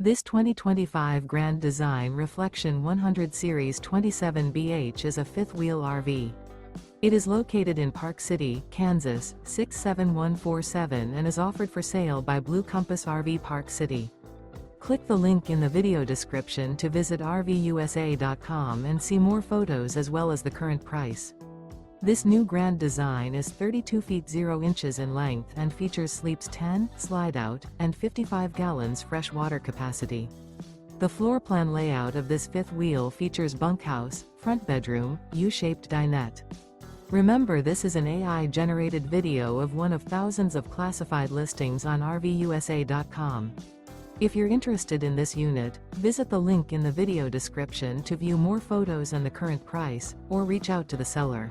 This 2025 Grand Design Reflection 100 Series 27BH is a fifth-wheel RV. It is located in Park City, Kansas, 67147 and is offered for sale by Blue Compass RV Park City. Click the link in the video description to visit RVUSA.com and see more photos as well as the current price. This new Grand Design is 32 feet 0 inches in length and features sleeps 10, slide-out, and 55 gallons fresh water capacity. The floor plan layout of this fifth wheel features bunkhouse, front bedroom, U-shaped dinette. Remember, this is an AI-generated video of one of thousands of classified listings on RVUSA.com. If you're interested in this unit, visit the link in the video description to view more photos and the current price, or reach out to the seller.